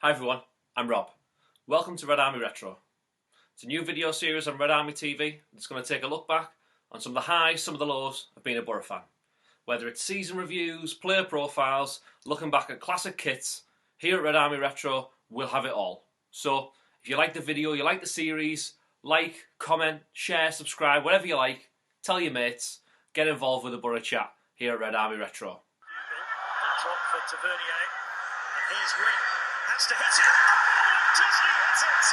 Hi everyone, I'm Rob. Welcome to Red Army Retro. It's a new video series on Red Army TV that's going to take a look back on some of the highs, some of the lows of being a Boro fan. Whether it's season reviews, player profiles, looking back at classic kits, here at Red Army Retro, we'll have it all. So, if you like the video, you like the series, like, comment, share, subscribe, whatever you like, tell your mates, get involved with the Boro chat here at Red Army Retro. Drop for Tavernier, and here's Wing, has to hit it, oh, does he hit it?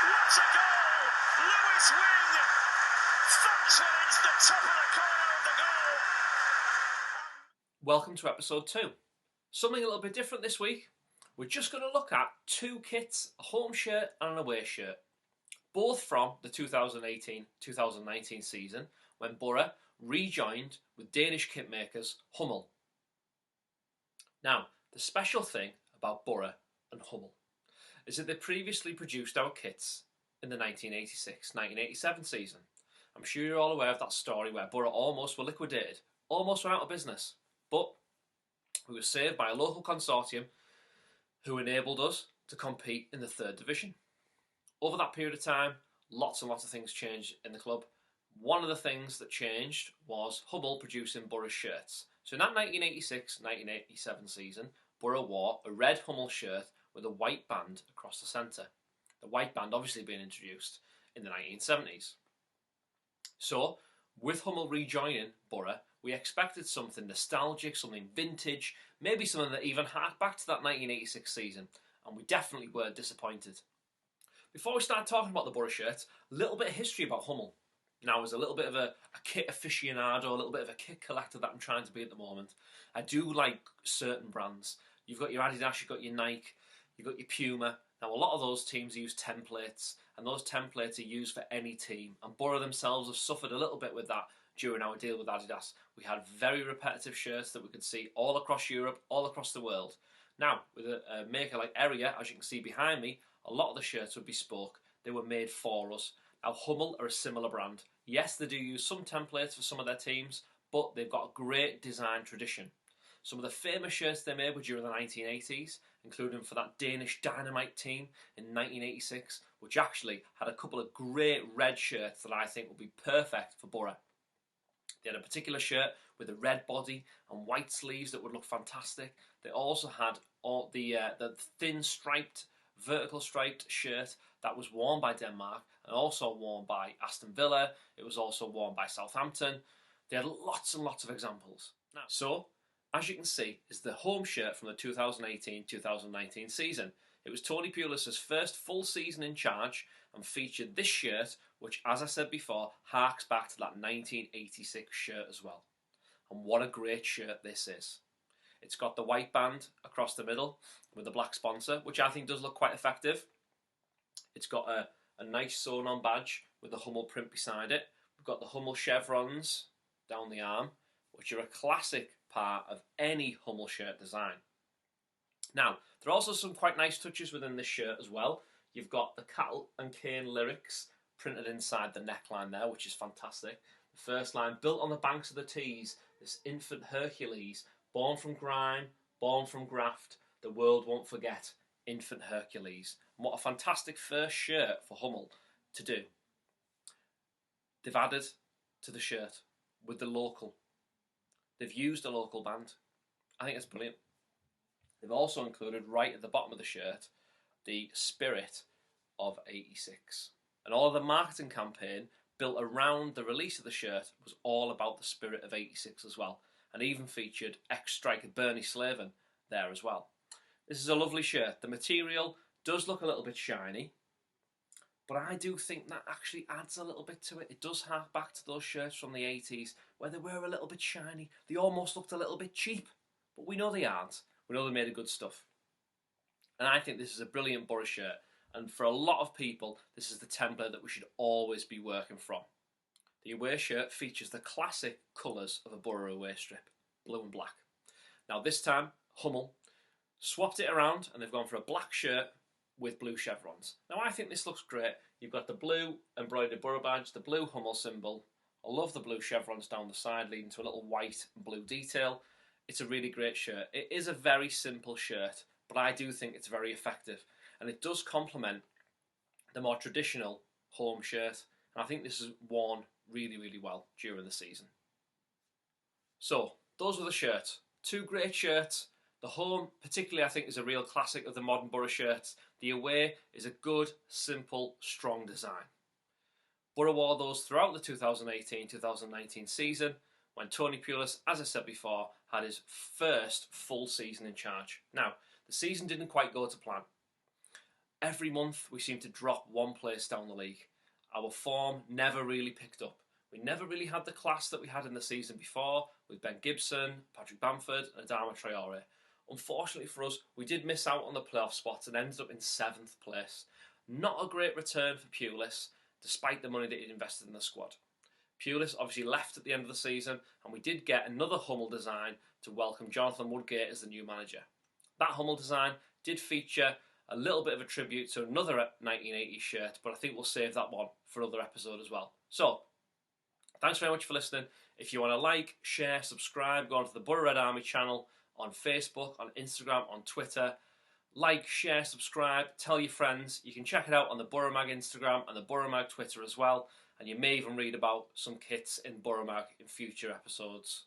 What a goal! Lewis Wing thumps one into the top of the corner of the goal. Welcome to episode 2. Something a little bit different this week. We're just going to look at two kits, a home shirt and an away shirt, both from the 2018-2019 season when Boro rejoined with Danish kit makers Hummel. Now, the special thing about Boro and Hummel is that they previously produced our kits in the 1986-1987 season. I'm sure you're all aware of that story where Boro almost were liquidated, almost went out of business, but we were saved by a local consortium who enabled us to compete in the 3rd division. Over that period of time, lots and lots of things changed in the club. One of the things that changed was Hummel producing Boro shirts. So in that 1986-1987 season, Boro wore a red Hummel shirt with a white band across the centre. The white band obviously being introduced in the 1970s. So, with Hummel rejoining Boro, we expected something nostalgic, something vintage, maybe something that even harked back to that 1986 season, and we definitely were disappointed. Before we start talking about the Boro shirts, a little bit of history about Hummel. Now, as a little bit of a kit aficionado, a little bit of a kit collector that I'm trying to be at the moment, I do like certain brands. You've got your Adidas, you've got your Nike, you've got your Puma. Now, a lot of those teams use templates, and those templates are used for any team. And Boro themselves have suffered a little bit with that during our deal with Adidas. We had very repetitive shirts that we could see all across Europe, all across the world. Now, with a maker like Area, as you can see behind me, a lot of the shirts were bespoke. They were made for us. Now, Hummel are a similar brand. Yes, they do use some templates for some of their teams, but they've got a great design tradition. Some of the famous shirts they made were during the 1980s, including for that Danish Dynamite team in 1986, which actually had a couple of great red shirts that I think would be perfect for Boro. They had a particular shirt with a red body and white sleeves that would look fantastic. They also had all the thin striped, vertical striped shirt that was worn by Denmark and also worn by Aston Villa. It was also worn by Southampton. They had lots and lots of examples. Now, so, as you can see, is the home shirt from the 2018-2019 season. It was Tony Pulis's first full season in charge and featured this shirt, which, as I said before, harks back to that 1986 shirt as well. And what a great shirt this is. It's got the white band across the middle with the black sponsor, which I think does look quite effective. It's got a nice sewn-on badge with the Hummel print beside it. We've got the Hummel chevrons down the arm, which are a classic part of any Hummel shirt design. Now, there are also some quite nice touches within this shirt as well. You've got the Cattle and Cane lyrics printed inside the neckline there, which is fantastic. The first line, built on the banks of the Tees, this infant Hercules, born from grime, born from graft, the world won't forget, infant Hercules. And what a fantastic first shirt for Hummel to do. They've added to the shirt with the local. They've used a local band. I think it's brilliant. They've also included right at the bottom of the shirt the spirit of 86. And all of the marketing campaign built around the release of the shirt was all about the spirit of 86 as well. And even featured ex-striker Bernie Slaven there as well. This is a lovely shirt. The material does look a little bit shiny, but I do think that actually adds a little bit to it. It does hark back to those shirts from the 80s where they were a little bit shiny. They almost looked a little bit cheap, but we know they aren't. We know they made good stuff. And I think this is a brilliant Boro shirt. And for a lot of people, this is the template that we should always be working from. The away shirt features the classic colours of a Boro away strip, blue and black. Now this time, Hummel swapped it around and they've gone for a black shirt with blue chevrons. Now I think this looks great. You've got the blue embroidered Boro badge, the blue Hummel symbol. I love the blue chevrons down the side leading to a little white and blue detail. It's a really great shirt. It is a very simple shirt, but I do think it's very effective, and it does complement the more traditional home shirt, and I think this is worn really, really well during the season. So, those were the shirts. Two great shirts. The home, particularly, I think, is a real classic of the modern Boro shirts. The away is a good, simple, strong design. Boro wore those throughout the 2018-2019 season, when Tony Pulis, as I said before, had his first full season in charge. Now, the season didn't quite go to plan. Every month we seemed to drop one place down the league. Our form never really picked up. We never really had the class that we had in the season before, with Ben Gibson, Patrick Bamford and Adama Traore. Unfortunately for us, we did miss out on the playoff spots and ended up in 7th place. Not a great return for Pulis, despite the money that he'd invested in the squad. Pulis obviously left at the end of the season, and we did get another Hummel design to welcome Jonathan Woodgate as the new manager. That Hummel design did feature a little bit of a tribute to another 1980s shirt, but I think we'll save that one for another episode as well. So, thanks very much for listening. If you want to like, share, subscribe, go onto the Boro Red Army channel on Facebook, on Instagram, on Twitter. Like, share, subscribe, tell your friends. You can check it out on the Boro Mag Instagram and the Boro Mag Twitter as well. And you may even read about some kits in Boro Mag in future episodes.